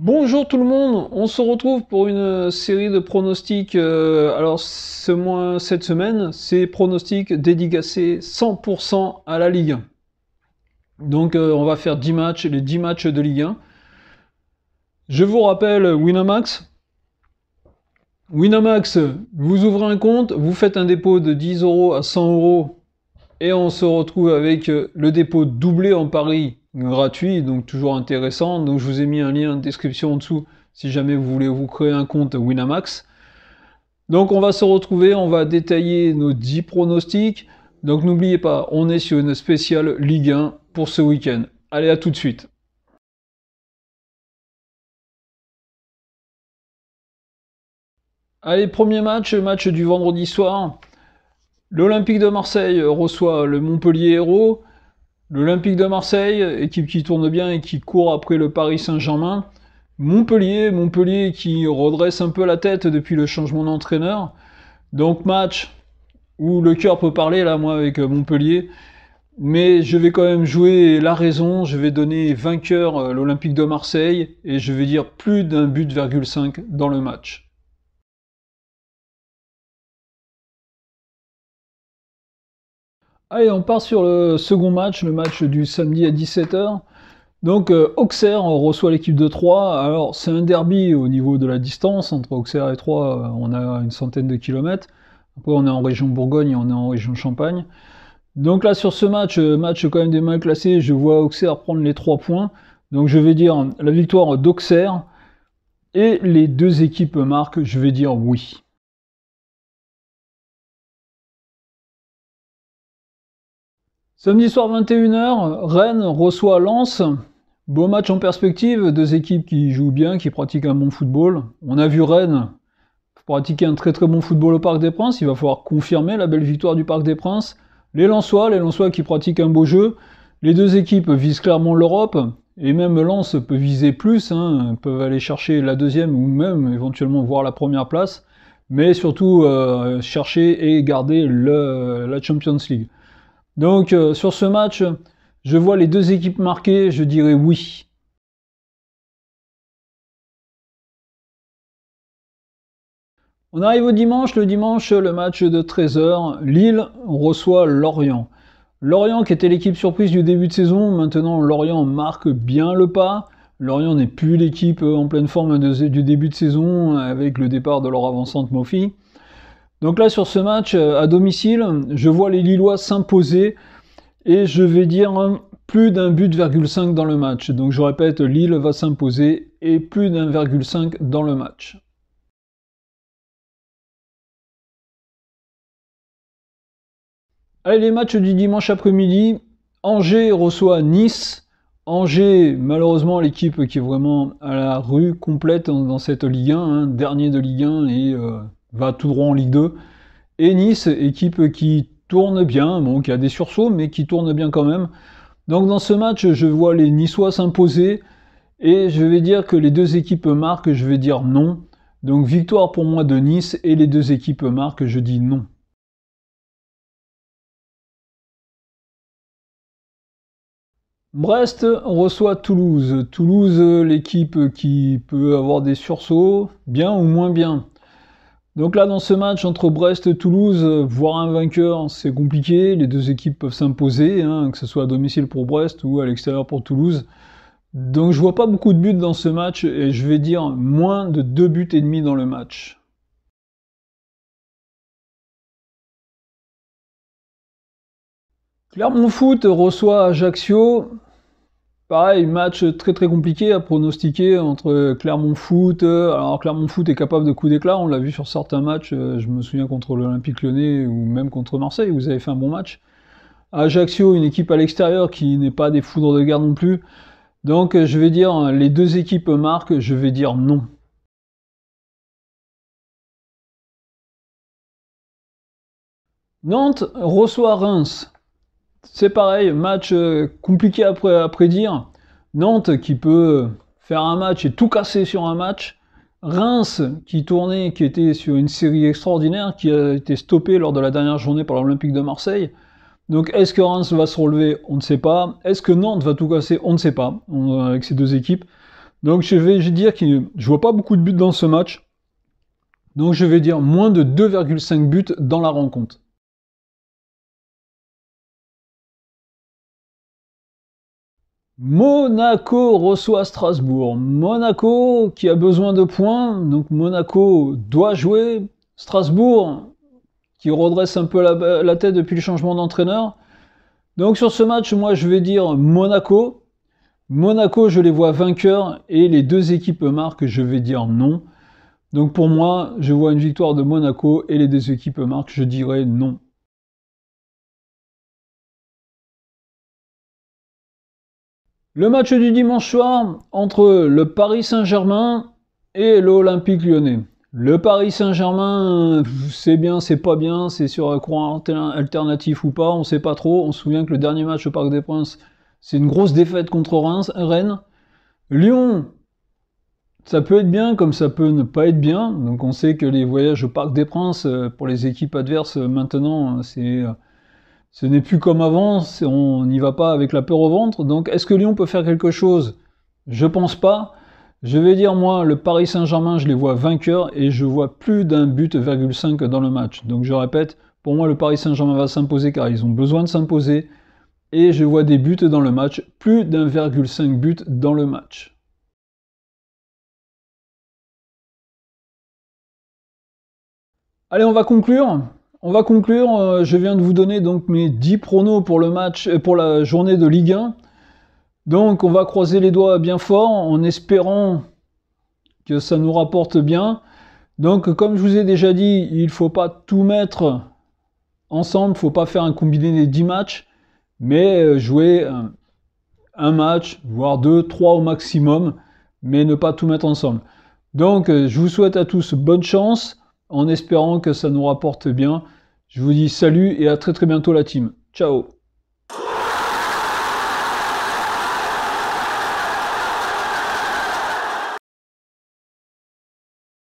Bonjour tout le monde, on se retrouve pour une série de pronostics. Alors cette semaine, c'est pronostics dédicacés 100% à la Ligue 1. Donc on va faire 10 matchs, les 10 matchs de Ligue 1. Je vous rappelle Winamax. Winamax, vous ouvrez un compte, vous faites un dépôt de 10 € à 100 € et on se retrouve avec le dépôt doublé en pari gratuit, donc toujours intéressant. Donc je vous ai mis un lien en description en dessous si jamais vous voulez vous créer un compte Winamax. Donc on va se retrouver, on va détailler nos 10 pronostics. Donc n'oubliez pas, on est sur une spéciale Ligue 1 pour ce week-end. Allez, à tout de suite. Allez, premier match du vendredi soir. L'Olympique de Marseille reçoit le Montpellier Hérault. L'Olympique de Marseille, équipe qui tourne bien et qui court après le Paris Saint-Germain. Montpellier qui redresse un peu la tête depuis le changement d'entraîneur. Donc match où le cœur peut parler là, moi, avec Montpellier. Mais je vais quand même jouer la raison. Je vais donner vainqueur l'Olympique de Marseille et je vais dire plus d'un but,5 dans le match. Allez, on part sur le second match, le match du samedi à 17 h. Donc Auxerre reçoit l'équipe de Troyes. Alors c'est un derby au niveau de la distance, entre Auxerre et Troyes, on a une centaine de kilomètres. Après on est en région Bourgogne et on est en région Champagne. Donc là sur ce match quand même des mal classés, je vois Auxerre prendre les 3 points. Donc je vais dire la victoire d'Auxerre. Et les deux équipes marquent, je vais dire oui. Samedi soir 21 h, Rennes reçoit Lens. Beau match en perspective, deux équipes qui jouent bien, qui pratiquent un bon football. On a vu Rennes pratiquer un très bon football au Parc des Princes, il va falloir confirmer la belle victoire du Parc des Princes. Les Lensois qui pratiquent un beau jeu. Les deux équipes visent clairement l'Europe, et même Lens peut viser plus, peuvent aller chercher la deuxième ou même éventuellement voir la première place, mais surtout chercher et garder la Champions League. Donc sur ce match, je vois les deux équipes marquées, je dirais oui. On arrive au dimanche, le match de 13 h, Lille reçoit Lorient. Lorient qui était l'équipe surprise du début de saison, maintenant Lorient marque bien le pas. Lorient n'est plus l'équipe en pleine forme du début de saison avec le départ de leur avançante Mofi. Donc là sur ce match à domicile, je vois les Lillois s'imposer et je vais dire plus d'un but,5 dans le match. Donc je répète, Lille va s'imposer et plus d'1,5 dans le match. Allez, les matchs du dimanche après-midi. Angers reçoit Nice. Angers, malheureusement, l'équipe qui est vraiment à la rue complète dans cette Ligue 1, dernier de Ligue 1 et va tout droit en Ligue 2. Et Nice, équipe qui tourne bien, bon, qui a des sursauts, mais qui tourne bien quand même. Donc dans ce match, je vois les Niçois s'imposer, et je vais dire que les deux équipes marquent, je vais dire non. Donc victoire pour moi de Nice, et les deux équipes marquent, je dis non. Brest reçoit Toulouse. Toulouse, l'équipe qui peut avoir des sursauts, bien ou moins bien. Donc là, dans ce match entre Brest et Toulouse, voir un vainqueur, c'est compliqué. Les deux équipes peuvent s'imposer, que ce soit à domicile pour Brest ou à l'extérieur pour Toulouse. Donc je vois pas beaucoup de buts dans ce match et je vais dire moins de 2,5 buts dans le match. Clermont Foot reçoit Ajaccio. Pareil, match très compliqué à pronostiquer entre Clermont Foot. Alors Clermont Foot est capable de coups d'éclat, on l'a vu sur certains matchs, je me souviens contre l'Olympique Lyonnais ou même contre Marseille, vous avez fait un bon match. Ajaccio, une équipe à l'extérieur qui n'est pas des foudres de guerre non plus. Donc je vais dire les deux équipes marquent, je vais dire non. Nantes reçoit Reims. C'est pareil, match compliqué à prédire. Nantes qui peut faire un match et tout casser sur un match. Reims qui tournait, qui était sur une série extraordinaire, qui a été stoppée lors de la dernière journée par l'Olympique de Marseille. Donc est-ce que Reims va se relever? On ne sait pas. Est-ce que Nantes va tout casser? On ne sait pas, avec ces deux équipes. Donc je vais dire que je vois pas beaucoup de buts dans ce match. Donc je vais dire moins de 2,5 buts dans la rencontre. Monaco reçoit Strasbourg. Monaco qui a besoin de points, donc Monaco doit jouer. Strasbourg qui redresse un peu la tête depuis le changement d'entraîneur. Donc sur ce match, moi je vais dire Monaco. Monaco, je les vois vainqueurs et les deux équipes marquent, je vais dire non. Donc pour moi, je vois une victoire de Monaco et les deux équipes marquent, je dirais non. Le match du dimanche soir entre le Paris Saint-Germain et l'Olympique Lyonnais. Le Paris Saint-Germain, c'est bien, c'est pas bien, c'est sur un courant alternatif ou pas, on sait pas trop. On se souvient que le dernier match au Parc des Princes, c'est une grosse défaite contre Rennes. Lyon, ça peut être bien comme ça peut ne pas être bien. Donc on sait que les voyages au Parc des Princes pour les équipes adverses maintenant, ce n'est plus comme avant, on n'y va pas avec la peur au ventre. Donc est-ce que Lyon peut faire quelque chose? Je pense pas. Je vais dire moi, le Paris Saint-Germain, je les vois vainqueurs et je vois plus d'un but,5 dans le match. Donc je répète, pour moi le Paris Saint-Germain va s'imposer car ils ont besoin de s'imposer. Et je vois des buts dans le match, plus d'1,5 but dans le match. Allez, on va conclure. Je viens de vous donner donc mes 10 pronos pour le match, pour la journée de Ligue 1. Donc on va croiser les doigts bien fort en espérant que ça nous rapporte bien. Donc comme je vous ai déjà dit, il ne faut pas tout mettre ensemble, il ne faut pas faire un combiné des 10 matchs, mais jouer un match, voire 2, 3 au maximum, mais ne pas tout mettre ensemble. Donc je vous souhaite à tous bonne chance, en espérant que ça nous rapporte bien. Je vous dis salut et à très très bientôt la team. Ciao.